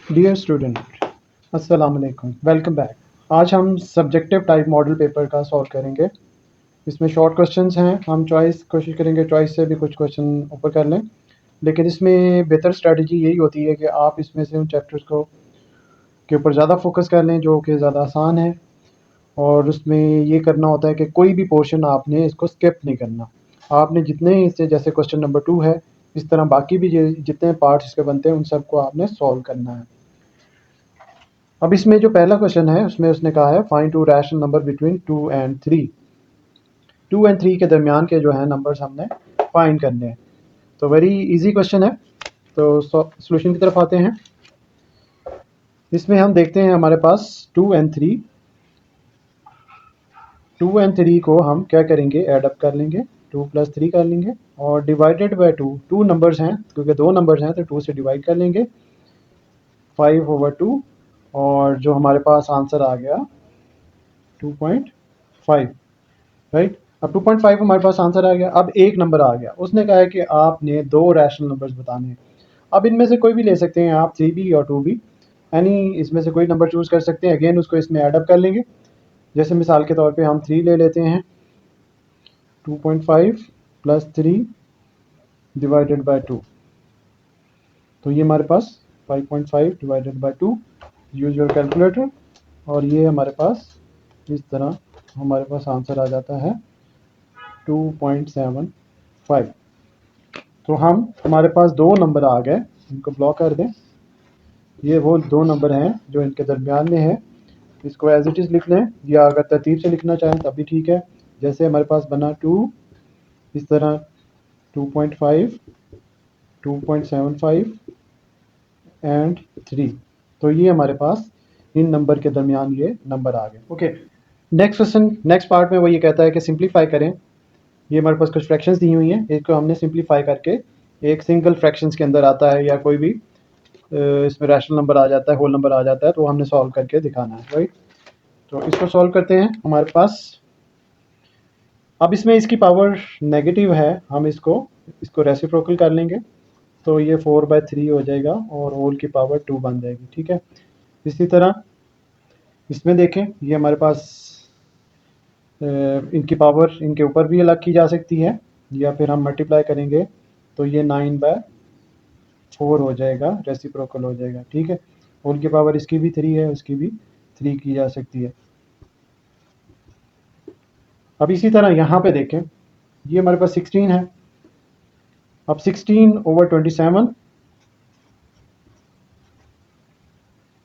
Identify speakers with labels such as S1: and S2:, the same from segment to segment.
S1: Dear student, अस्सलाम वालेकुम, welcome back. आज हम सब्जेक्टिव टाइप मॉडल पेपर का सॉल्व करेंगे। इसमें शॉर्ट क्वेश्चंस हैं, हम कोशिश करेंगे चॉइस से भी कुछ क्वेश्चन ऊपर कर लें। लेकिन इसमें बेहतर स्ट्रेटजी यही होती है कि आप इसमें से उन चैप्टर्स को के ऊपर ज़्यादा फोकस कर लें जो कि ज़्यादा आसान है, और उसमें ये करना होता है कि कोई भी पोर्शन आपने इसको स्किप नहीं करना। आपने जितने इससे, जैसे क्वेश्चन नंबर 2 है, इस तरह बाकी भी जितने पार्ट्स इसके बनते हैं उन सबको आपने सॉल्व करना है। अब इसमें जो पहला क्वेश्चन है उसमें उसने कहा है find to rational number between 2 and 3। 2 and 3 के दरमियान के जो है नंबर्स हमने फाइंड करने हैं। तो वेरी इजी क्वेश्चन है। तो सॉल्यूशन की तरफ आते हैं। इसमें हम देखते हैं हमारे पास 2 एंड 3। 2 एंड 3 को हम क्या करेंगे, ऐड अप कर लेंगे, 2 प्लस 3 कर लेंगे और डिवाइडेड बाय 2। 2 नंबर्स हैं, क्योंकि 2 नंबर्स हैं तो 2 से डिवाइड कर लेंगे, 5/2। और जो हमारे पास आंसर आ गया 2.5, राइट। अब 2.5 हमारे पास आंसर आ गया। अब एक नंबर आ गया, उसने कहा है कि आपने 2 रैशनल नंबर्स बताने हैं। अब इनमें से कोई भी ले सकते हैं आप, 3 भी और 2 भी, यानी इसमें से कोई नंबर चूज़ कर सकते हैं। अगेन उसको इसमें ऐड अप कर लेंगे। जैसे मिसाल के तौर पे हम 3 ले लेते हैं, 2.5 प्लस 3 डिवाइडेड बाय 2। तो ये हमारे पास 5.5 divided by 2। Use your calculator. और ये हमारे पास इस तरह हमारे पास आंसर आ जाता है 2.75। तो हमारे पास 2 नंबर आ गए, इनको ब्लॉक कर दें। ये वो 2 नंबर हैं जो इनके दरमियान में है। इसको एज इट इज़ लिख लें, या अगर तरतीब से लिखना चाहें तब भी ठीक है। जैसे हमारे पास बना 2, इस तरह 2.5, 2.75 एंड 3। तो ये हमारे पास इन नंबर के दरमियान ये नंबर आ गए। Okay, next question, next part में वो ये कहता है कि सिंप्लीफाई करें। ये हमारे पास कुछ फ्रैक्शंस दी हुई हैं, इसको हमने सिंप्लीफाई करके एक सिंगल फ्रैक्शंस के अंदर आता है, या कोई भी इसमें रैशनल नंबर आ जाता है, होल नंबर आ जाता है, तो हमने सॉल्व करके दिखाना है, राइट। तो इसको सॉल्व करते हैं। हमारे पास अब इसमें इसकी पावर नेगेटिव है, हम इसको रेसिप्रोकल कर लेंगे, तो ये 4/3 हो जाएगा और होल की पावर 2 बन जाएगी, ठीक है। इसी तरह इसमें देखें, ये हमारे पास इनकी पावर इनके ऊपर भी अलग की जा सकती है, या फिर हम मल्टीप्लाई करेंगे तो ये 9/4 हो जाएगा, रेसिप्रोकल हो जाएगा, ठीक है। होल की पावर इसकी भी 3 है, उसकी भी 3 की जा सकती है। अब इसी तरह यहाँ पे देखें, ये हमारे पास 16 है। अब 16/27।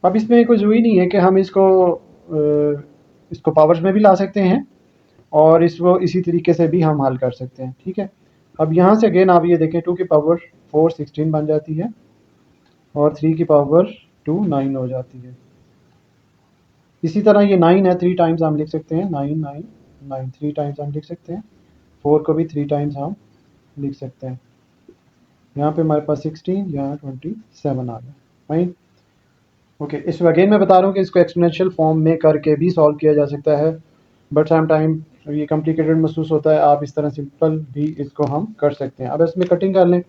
S1: अब इसमें कोई ज़रूरी नहीं है कि हम इसको पावर्स में भी ला सकते हैं, और इसको इसी तरीके से भी हम हल कर सकते हैं, ठीक है। अब यहाँ से अगेन आप ये देखें, 2 की पावर 4 16 बन जाती है, और 3 की पावर 2 9 हो जाती है। इसी तरह ये 9 है, 3 टाइम्स हम लिख सकते हैं, 9 9 9 3 टाइम्स हम लिख सकते हैं। 4 को भी 3 टाइम्स हम लिख सकते हैं। यहाँ पे हमारे पास 16, यहाँ 27 आ गया, फाइन। ओके, इस अगेन मैं बता रहा हूँ कि इसको एक्सपोनेंशियल फॉर्म में करके भी सॉल्व किया जा सकता है, बट सम टाइम ये कॉम्प्लिकेटेड महसूस होता है। आप इस तरह सिंपल भी इसको हम कर सकते हैं। अब इसमें कटिंग कर लें,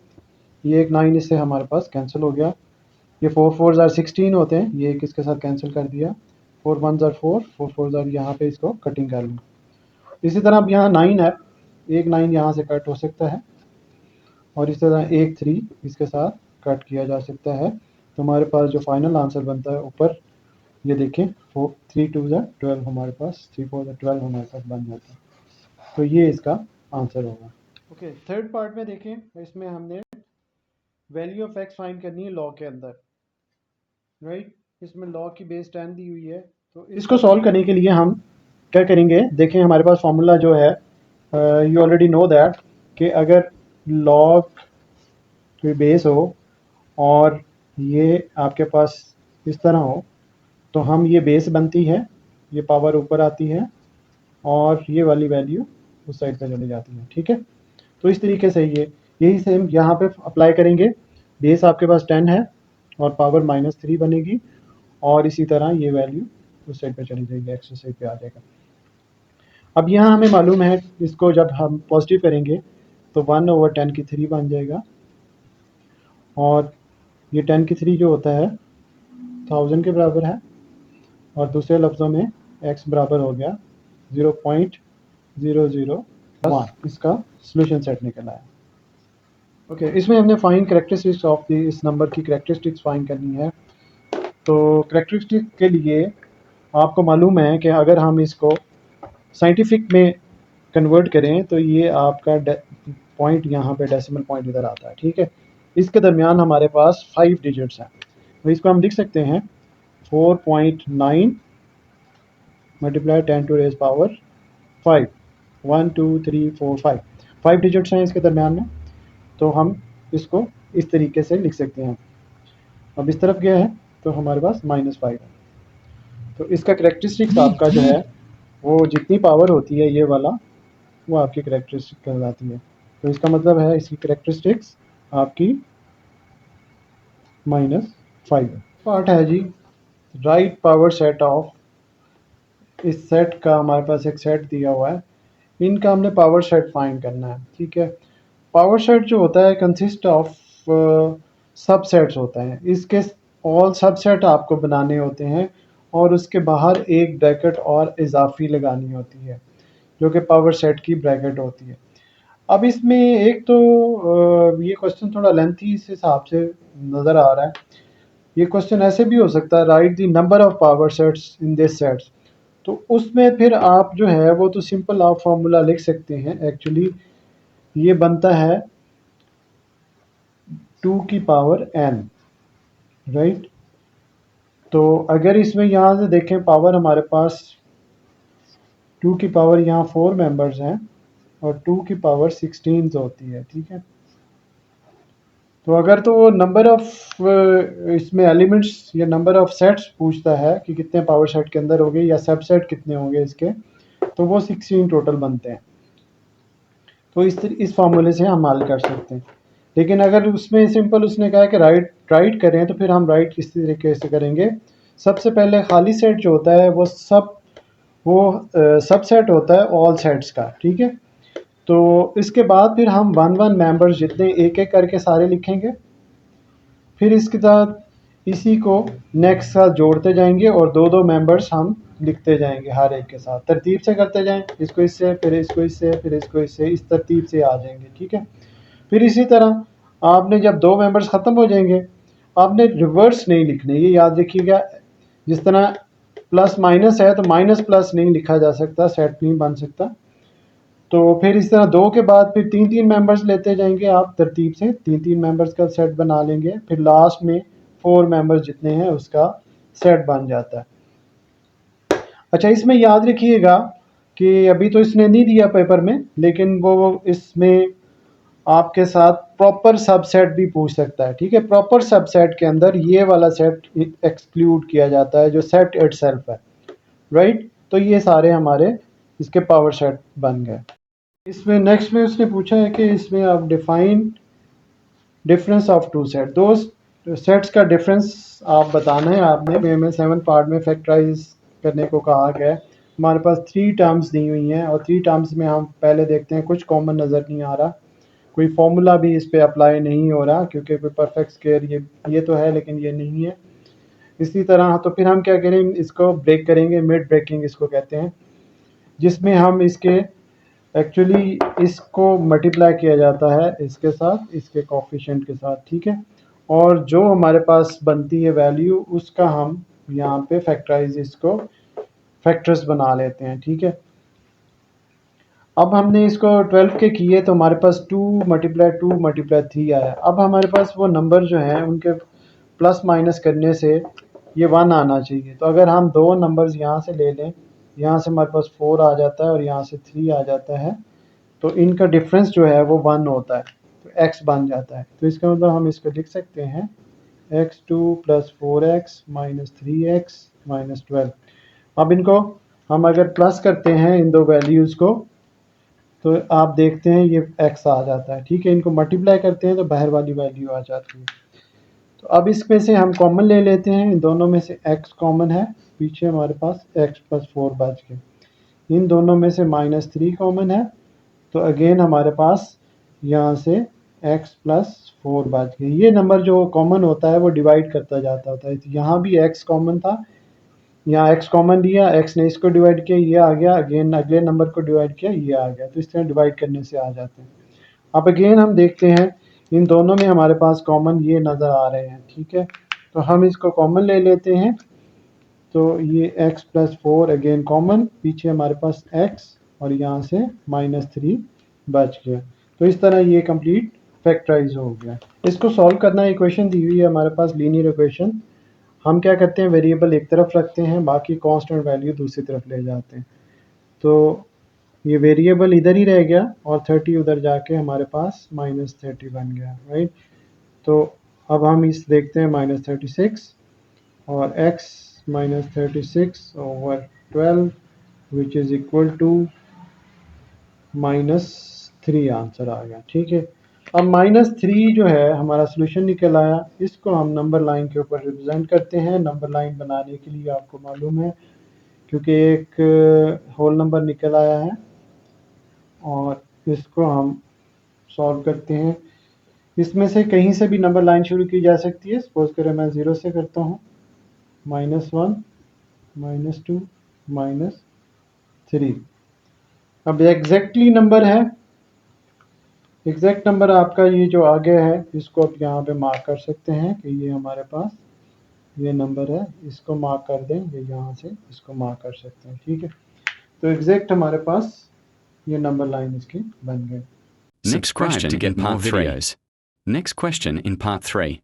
S1: ये एक 9 इससे हमारे पास कैंसिल हो गया। ये 4 4 ज़ार 16 होते हैं, ये एक इसके साथ कैंसिल कर दिया। 4 1 ज़ार 4, 4 4 ज़ार, यहाँ पे इसको कटिंग कर लें। इसी तरह अब यहाँ 9 है, एक 9 यहाँ से कट हो सकता है, और इस तरह एक 3 इसके साथ कट किया जा सकता है। तो हमारे पास जो फाइनल आंसर बनता है ऊपर, ये देखें, 3 2 ज़ार 12 हमारे पास, 3 4 ज़ार 12 हमारे पास बन जाता है। तो ये इसका आंसर होगा। ओके, थर्ड पार्ट में देखें, इसमें हमने वैल्यू ऑफ एक्स फाइंड करनी है लॉ के अंदर, राइट। इसमें लॉ की बेस 10 दी हुई है। तो इसको सॉल्व करने के लिए हम क्या करेंगे, देखें हमारे पास फार्मूला जो है, यू ऑलरेडी नो दैट, कि अगर लॉग की बेस हो और ये आपके पास इस तरह हो, तो हम ये बेस बनती है, ये पावर ऊपर आती है, और ये वाली वैल्यू उस साइड पे चली जाती है, ठीक है। तो इस तरीके से यही सेम यहाँ पे अप्लाई करेंगे। बेस आपके पास 10 है और पावर -3 बनेगी, और इसी तरह ये वैल्यू उस साइड पे चली जाएगी, एक्स साइड पे आ जाएगा। अब यहाँ हमें मालूम है, इसको जब हम पॉजिटिव करेंगे तो 1/10 की 3 बन जाएगा, और ये 10 की 3 जो होता है 1000 के बराबर है, और दूसरे लफ्ज़ों में x बराबर हो गया 0.001। इसका सोल्यूशन सेट निकला है। ओके, इसमें हमने फाइंड कैरेक्टरिस्टिक्स ऑफ दी, इस नंबर की कैरेक्टरिस्टिक्स फाइंड करनी है। तो कैरेक्टरिस्टिक के लिए आपको मालूम है कि अगर हम इसको साइंटिफिक में कन्वर्ट करें तो ये आपका पॉइंट यहाँ पे डेसिमल पॉइंट इधर आता है, ठीक है। इसके दरमियान हमारे पास 5 डिजिट्स हैं, तो इसको हम लिख सकते हैं 4.9 multiply 10 to raise power 5, 1 2 3 4 5 digits हैं इसके दरमियान में। तो हम इसको इस तरीके से लिख सकते हैं। अब इस तरफ गया है तो हमारे पास -5 है। तो इसका करेक्टरिस्टिक्स आपका जो है वो जितनी पावर होती है ये वाला, वो आपकी करेक्टरिस्टिक कहलाती है। तो इसका मतलब है इसकी करेक्टरिस्टिक्स आपकी -5 है। पार्ट है जी राइट पावर सेट ऑफ, इस सेट का हमारे पास एक सेट दिया हुआ है, इनका हमने पावर सेट फाइंड करना है, ठीक है। पावर सेट जो होता है कंसिस्ट ऑफ सबसेट्स होता है, इसके ऑल सबसेट आपको बनाने होते हैं और उसके बाहर एक ब्रैकेट और इजाफी लगानी होती है जो कि पावर सेट की ब्रैकेट होती है। अब इसमें एक तो ये क्वेश्चन थोड़ा लेंथी इस हिसाब से नज़र आ रहा है। ये क्वेश्चन ऐसे भी हो सकता है, right the number of power sets in this sets. तो उसमें फिर आप जो है वो तो सिंपल आप फॉर्मूला लिख सकते हैं। एक्चुअली ये बनता है 2 की पावर n, राइट। तो अगर इसमें यहाँ से देखें पावर हमारे पास 2 की पावर यहाँ 4 मेंबर्स हैं और 2 की पावर 16 होती है, ठीक है। तो अगर तो वो नंबर ऑफ इसमें एलिमेंट्स या नंबर ऑफ सेट्स पूछता है कि कितने पावर सेट के अंदर होंगे या सबसेट कितने होंगे इसके, तो वो 16 टोटल बनते हैं। तो इस फार्मूले से हम हल कर सकते हैं। लेकिन अगर उसमें सिंपल उसने कहा कि राइट करें तो फिर हम राइट किस तरीके से करेंगे। सबसे पहले खाली सेट जो होता है वो सबसेट होता है ऑल सेट्स का, ठीक है। तो इसके बाद फिर हम 1 मेंबर्स जितने एक एक करके सारे लिखेंगे, फिर इसके साथ इसी को नेक्स्ट साथ जोड़ते जाएंगे और 2 मेंबर्स हम लिखते जाएंगे, हर एक के साथ तरतीब से करते जाएं, इसको इससे फिर इसको इससे फिर इसको इससे, इस तरतीब से आ जाएंगे, ठीक है। फिर इसी तरह आपने जब 2 मेंबर्स ख़त्म हो जाएंगे आपने रिवर्स नहीं लिखने, ये याद रखिएगा। जिस तरह प्लस माइनस है तो माइनस प्लस नहीं लिखा जा सकता, सेट नहीं बन सकता। तो फिर इस तरह 2 के बाद फिर 3 मेंबर्स लेते जाएंगे आप तरतीब से, 3 मेंबर्स का सेट बना लेंगे। फिर लास्ट में 4 मेंबर्स जितने हैं उसका सेट बन जाता है। अच्छा, इसमें याद रखिएगा कि अभी तो इसने नहीं दिया पेपर में, लेकिन वो इसमें आपके साथ प्रॉपर सबसेट भी पूछ सकता है, ठीक है। प्रॉपर सबसेट के अंदर ये वाला सेट एक्सक्लूड किया जाता है जो सेट इटसेल्फ है, राइट। तो ये सारे हमारे इसके पावर सेट बन गए। इसमें नेक्स्ट में उसने पूछा है कि इसमें आप define difference of 2 set, 2 sets का डिफरेंस आप बताना है आपने। में 7 पार्ट में फैक्टराइज करने को कहा गया है। हमारे पास 3 टर्म्स दी हुई हैं और 3 टर्म्स में हम पहले देखते हैं, कुछ कॉमन नज़र नहीं आ रहा, कोई फॉर्मूला भी इस पे अप्लाई नहीं हो रहा क्योंकि कोई परफेक्ट स्क्वायर ये तो है लेकिन ये नहीं है। इसी तरह तो फिर हम क्या करें, इसको ब्रेक करेंगे, मिड ब्रेकिंग इसको कहते हैं, जिसमें हम इसके एक्चुअली इसको मल्टीप्लाई किया जाता है इसके साथ, इसके कोफिशिएंट के साथ, ठीक है। और जो हमारे पास बनती है वैल्यू उसका हम यहाँ पे फैक्टराइज इसको फैक्टर्स बना लेते हैं, ठीक है। अब हमने इसको 12 के किए तो हमारे पास 2 मल्टीप्लाई 2 मल्टीप्लाई 3 आया। अब हमारे पास वो नंबर जो हैं उनके प्लस माइनस करने से ये 1 आना चाहिए। तो अगर हम 2 नंबर्स यहाँ से ले लें, यहाँ से हमारे पास 4 आ जाता है और यहाँ से 3 आ जाता है, तो इनका डिफरेंस जो है वो 1 होता है, तो x बन जाता है। तो इसका मतलब हम इसको लिख सकते हैं x2 + 4x - 3x - 12। अब इनको हम अगर प्लस करते हैं इन दो वैल्यूज़ को तो आप देखते हैं ये x आ जाता है, ठीक है। इनको मल्टीप्लाई करते हैं तो बाहर वाली वैल्यू आ जाती है। तो अब इसमें से हम कॉमन ले लेते हैं, इन दोनों में से x कॉमन है, पीछे हमारे पास x + 4 बच गए। इन दोनों में से -3 कॉमन है, तो अगेन हमारे पास यहाँ से x + 4 बच गए। ये नंबर जो कॉमन होता है वो डिवाइड करता जाता होता है। तो यहाँ भी x कॉमन था, यहाँ x कॉमन लिया, x ने इसको डिवाइड किया, ये आ गया, अगेन अगले नंबर को डिवाइड किया, ये आ गया। तो इस तरह डिवाइड करने से आ जाते हैं। अब अगेन हम देखते हैं इन दोनों में हमारे पास कॉमन ये नज़र आ रहे हैं, ठीक है। तो हम इसको कॉमन ले लेते हैं। तो ये x प्लस 4 अगेन कॉमन, पीछे हमारे पास x और यहाँ से -3 बच गया। तो इस तरह ये कंप्लीट फैक्टराइज हो गया। इसको सॉल्व करना, इक्वेशन दी हुई है हमारे पास लीनियर इक्वेशन। हम क्या करते हैं, वेरिएबल एक तरफ रखते हैं, बाकी कांस्टेंट वैल्यू दूसरी तरफ ले जाते हैं। तो ये वेरिएबल इधर ही रह गया और 30 उधर जाके हमारे पास -30 बन गया, राइट। तो अब हम इस देखते हैं -36 और x -36/12 which is equal to -3 answer आ गया, ठीक है। अब -3 जो है हमारा सोल्यूशन निकल आया। इसको हम नंबर लाइन के ऊपर रिप्रेजेंट करते हैं। नंबर लाइन बनाने के लिए आपको मालूम है, क्योंकि एक होल नंबर निकल आया है और इसको हम सॉल्व करते हैं। इसमें से कहीं से भी नंबर लाइन शुरू की जा सकती है। सपोज करें मैं 0 से करता हूँ, -1 -2 -3। अब एग्जैक्टली नंबर है, एग्जैक्ट नंबर आपका ये जो आगे है इसको आप यहाँ पे मार्क कर सकते हैं कि ये हमारे पास ये नंबर है, इसको मार्क कर दें, ये यहाँ से इसको मार्क कर सकते हैं, ठीक है। तो एग्जैक्ट हमारे पास ये नंबर लाइन इसकी बन गई।
S2: Subscribe to get more videos. Next question in part 3.